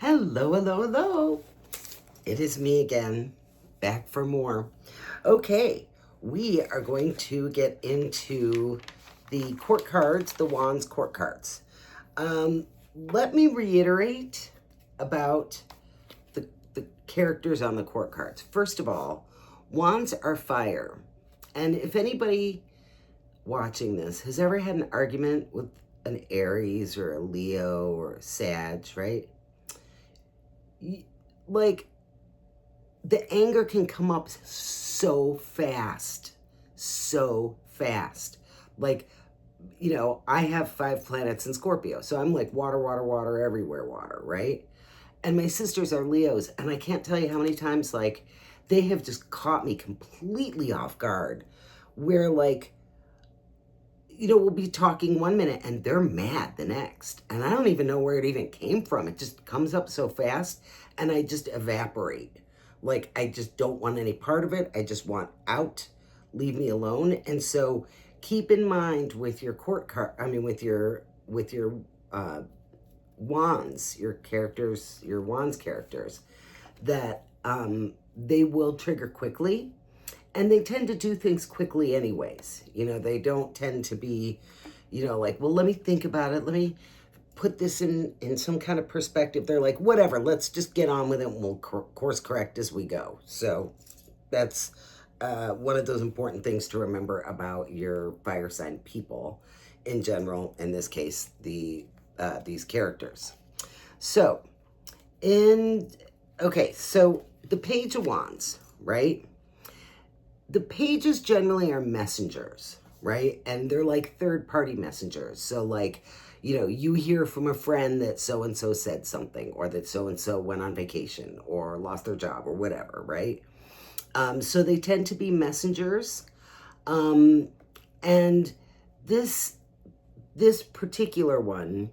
Hello, hello, hello. It is me again, back for more. Okay, we are going to get into the court cards, the Wands court cards. Let me reiterate about the characters on the court cards. First of all, Wands are fire. And if anybody watching this has ever had an argument with an Aries or a Leo or a Sag, right? Like, the anger can come up so fast. Like, I have 5 planets in Scorpio, so I'm like water, water, water, everywhere water, right? And my sisters are Leos, and I can't tell you how many times, like, they have just caught me completely off guard, where, like, we'll be talking 1 minute and they're mad the next. And I don't even know where it even came from. It just comes up so fast and I just evaporate. Like, I just don't want any part of it. I just want out. Leave me alone. And so keep in mind with your with your wands, your characters, your wands characters, that they will trigger quickly. And they tend to do things quickly anyways. They don't tend to be, like, well, let me think about it. Let me put this in some kind of perspective. They're like, whatever, let's just get on with it and we'll course correct as we go. So that's one of those important things to remember about your fire sign people in general, in this case, these characters. So, so the Page of Wands, right? The pages generally are messengers, right? And they're like third-party messengers. So, like, you hear from a friend that so-and-so said something, or that so-and-so went on vacation, or lost their job, or whatever, right? So they tend to be messengers. And this particular one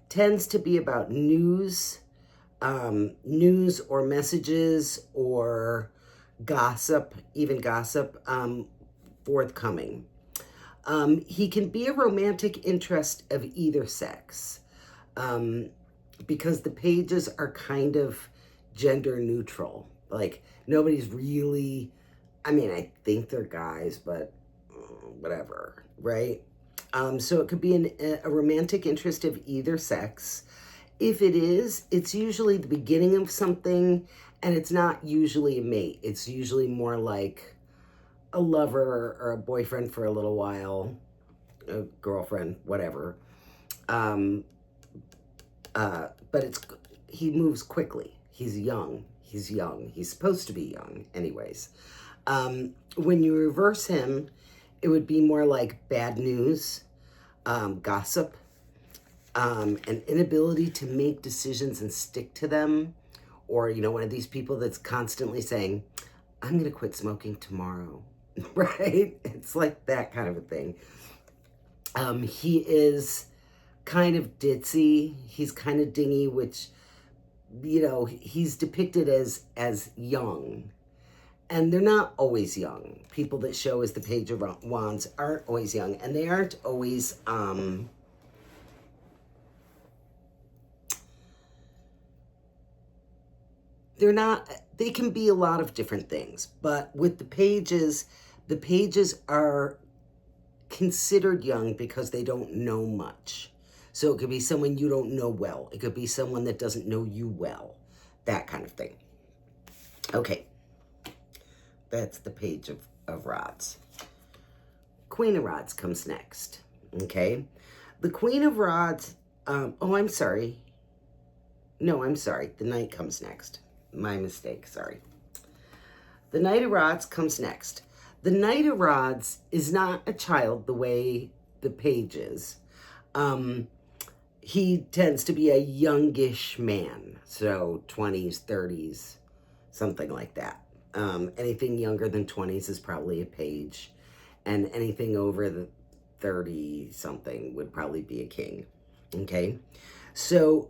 tends to be about news or messages or gossip, forthcoming. He can be a romantic interest of either sex, because the pages are kind of gender neutral. Like, nobody's really, I think they're guys, but whatever, right? So it could be a romantic interest of either sex. If it is, it's usually the beginning of something, and it's not usually a mate. It's usually more like a lover or a boyfriend for a little while, a girlfriend, whatever. But he moves quickly. He's young. He's supposed to be young anyways. When you reverse him, it would be more like bad news, gossip, an inability to make decisions and stick to them. Or, one of these people that's constantly saying, I'm going to quit smoking tomorrow, right? It's like that kind of a thing. He is kind of ditzy. He's kind of dingy, which, he's depicted as young. And they're not always young. People that show as the Page of Wands aren't always young. And they aren't always, they can be a lot of different things. But with the pages are considered young because they don't know much. So it could be someone you don't know well. It could be someone that doesn't know you well. That kind of thing. Okay. That's the Page of Rods. Queen of Rods comes next. Okay. The Queen of Rods, I'm sorry. No, I'm sorry. The Knight comes next. My mistake, sorry. The Knight of Rods comes next. The Knight of Rods is not a child the way the Page is. He tends to be a youngish man, so 20s, 30s, something like that. Anything younger than 20s is probably a Page, and anything over the 30-something would probably be a King, okay? So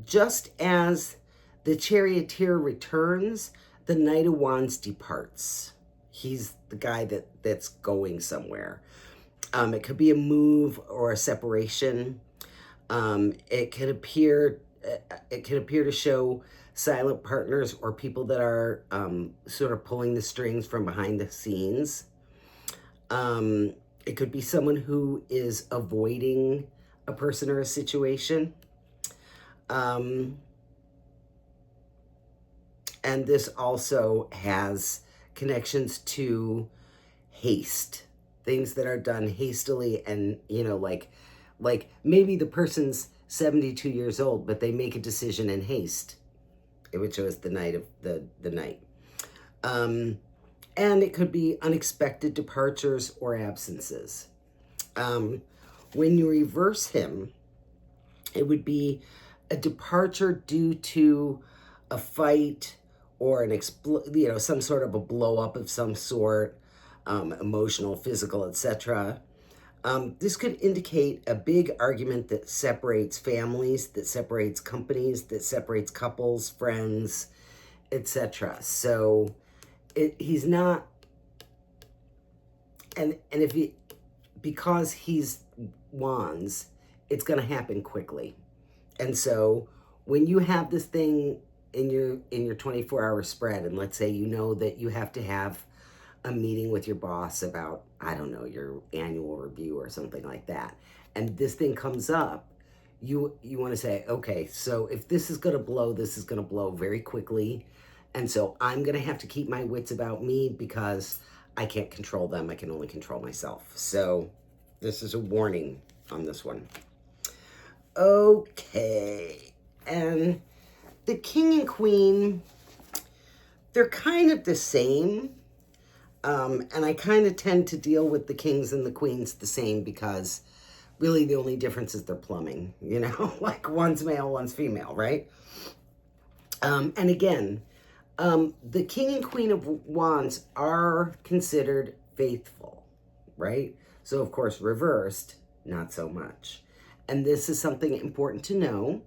just as the Charioteer returns, the Knight of Wands departs. He's the guy that's going somewhere. It could be a move or a separation. It could appear it can appear to show silent partners or people that are sort of pulling the strings from behind the scenes. It could be someone who is avoiding a person or a situation. And this also has connections to haste, things that are done hastily, and like maybe the person's 72 years old, but they make a decision in haste, which was the night of the night. And it could be unexpected departures or absences. When you reverse him, it would be a departure due to a fight or some sort of a blow up of some sort, emotional, physical, etc. This could indicate a big argument that separates families, that separates companies, that separates couples, friends, etc. So he's not, and if he, because he's wands, it's going to happen quickly. And so when you have this thing in your 24-hour spread, and let's say you know that you have to have a meeting with your boss about, I don't know, your annual review or something like that, and this thing comes up, you want to say, okay, so if this is going to blow, this is going to blow very quickly, and so I'm going to have to keep my wits about me because I can't control them. I can only control myself. So this is a warning on this one. Okay, and the king and queen, they're kind of the same. And I kind of tend to deal with the kings and the queens the same because really the only difference is their plumbing, like one's male, one's female, right? And again, the king and queen of wands are considered faithful, right? So of course, reversed, not so much. And this is something important to know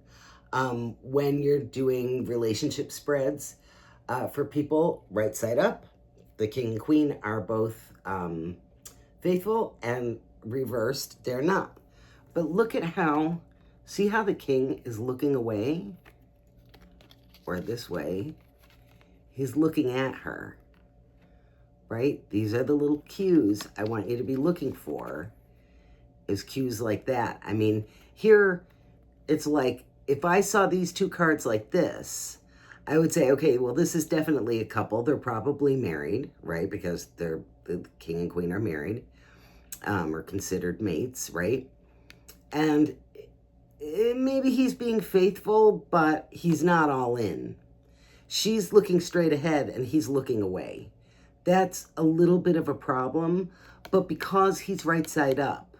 when you're doing relationship spreads for people. Right side up, the king and queen are both faithful, and reversed, they're not. But look at see how the king is looking away, or this way. He's looking at her, right? These are the little cues I want you to be looking for, is cues like that. I mean, here, it's like, if I saw these two cards like this, I would say, okay, well, this is definitely a couple. They're probably married, right? Because the king and queen are married, or considered mates, right? And maybe he's being faithful, but he's not all in. She's looking straight ahead and he's looking away. That's a little bit of a problem, but because he's right side up,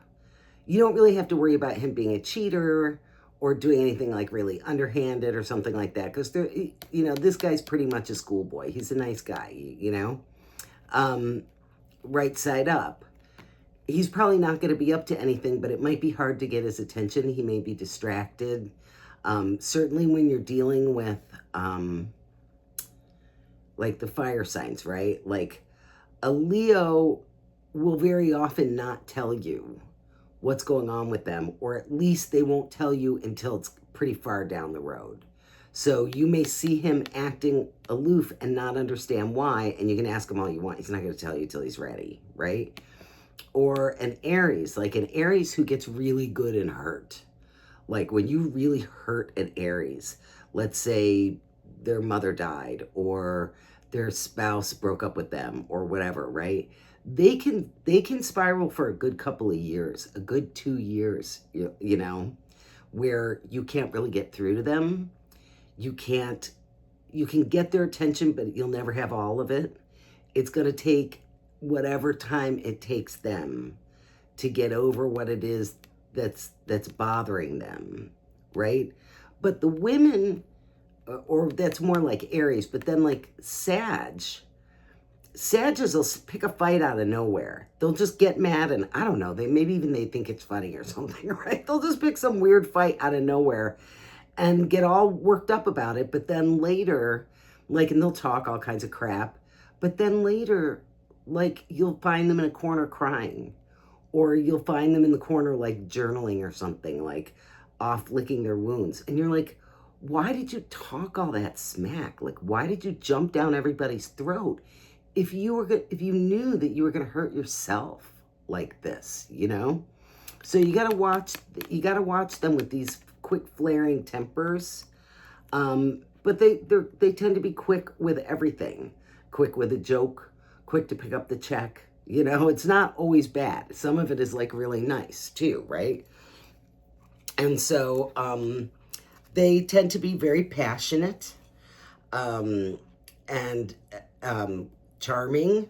you don't really have to worry about him being a cheater or doing anything like really underhanded or something like that, because this guy's pretty much a schoolboy. He's a nice guy, right side up. He's probably not going to be up to anything, but it might be hard to get his attention. He may be distracted. Certainly when you're dealing with like the fire signs, right? Like a Leo will very often not tell you what's going on with them, or at least they won't tell you until it's pretty far down the road. So you may see him acting aloof and not understand why, and you can ask him all you want. He's not going to tell you till he's ready, right? Or an Aries, like an Aries who gets really good and hurt. Like when you really hurt an Aries, let's say their mother died or their spouse broke up with them or whatever, right? They can spiral for a good couple of years, a good 2 years, where you can't really get through to them. You can get their attention, but you'll never have all of it. It's going to take whatever time it takes them to get over what it is that's bothering them, right? But the women, or that's more like Aries, but then like Sages will pick a fight out of nowhere. They'll just get mad, and I don't know, they think it's funny or something, right? They'll just pick some weird fight out of nowhere and get all worked up about it. But then later, and they'll talk all kinds of crap, but then later, you'll find them in a corner crying, or you'll find them in the corner journaling or something, off licking their wounds. And you're like, why did you talk all that smack? Like, why did you jump down everybody's throat if you knew that you were gonna hurt yourself like this, you know? So you gotta watch them with these quick flaring tempers. But they tend to be quick with everything, quick with a joke, quick to pick up the check. You know, it's not always bad. Some of it is like really nice too, right? And so they tend to be very passionate and charming.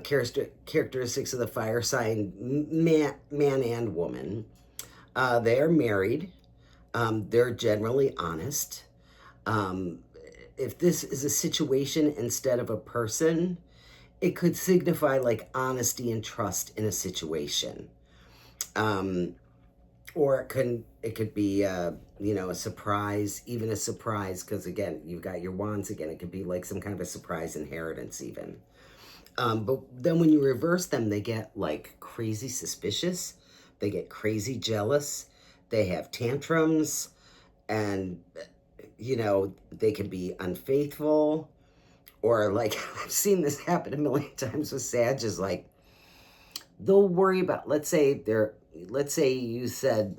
Characteristics of the fire sign, man and woman. They are married. They're generally honest. If this is a situation instead of a person, it could signify like honesty and trust in a situation. Or it could be you know, a surprise, even a surprise, because again, you've got your wands again. It could be like some kind of a surprise inheritance even. But then when you reverse them, they get like crazy suspicious. They get crazy jealous. They have tantrums, and you know, they can be unfaithful, or like I've seen this happen a million times with Sag, is like they'll worry about, let's say you said,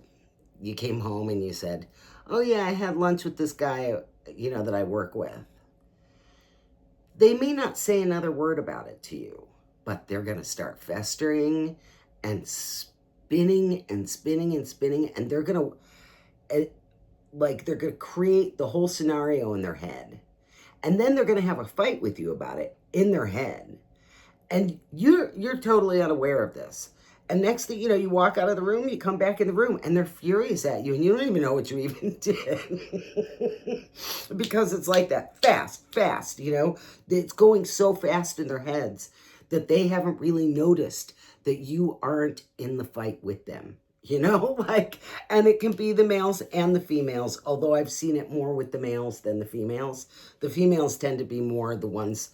you came home and you said, oh yeah, I had lunch with this guy, you know, that I work with. They may not say another word about it to you, but they're going to start festering and spinning and spinning and spinning, and they're going to create the whole scenario in their head. And then they're going to have a fight with you about it in their head. And you're totally unaware of this. And next thing you know, you walk out of the room, you come back in the room, and they're furious at you, and you don't even know what you even did. Because it's like that, fast, you know? It's going so fast in their heads that they haven't really noticed that you aren't in the fight with them. You know, like, and it can be the males and the females, although I've seen it more with the males than the females. The females tend to be more the ones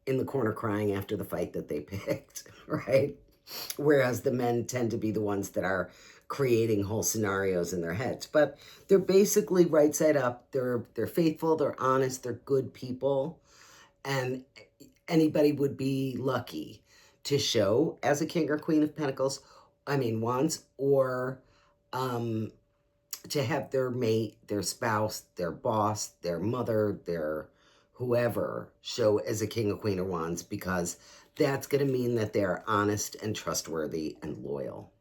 in the corner crying after the fight that they picked, right? Whereas the men tend to be the ones that are creating whole scenarios in their heads. But they're basically right side up. They're faithful, they're honest, they're good people. And anybody would be lucky to show as a king or queen of pentacles, wands, or to have their mate, their spouse, their boss, their mother, their whoever show as a king or queen of wands, because that's going to mean that they're honest and trustworthy and loyal.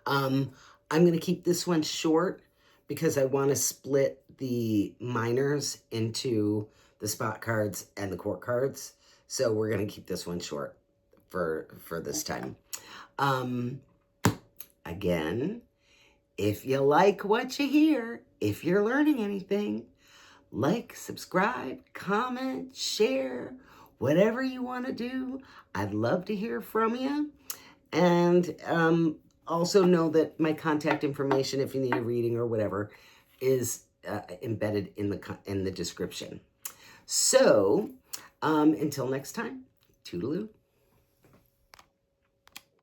I'm going to keep this one short because I want to split the minors into the spot cards and the court cards. So we're going to keep this one short for this time. Again, if you like what you hear, if you're learning anything, like, subscribe, comment, share, whatever you want to do. I'd love to hear from you. And also know that my contact information, if you need a reading or whatever, is embedded in the description. So until next time, toodaloo.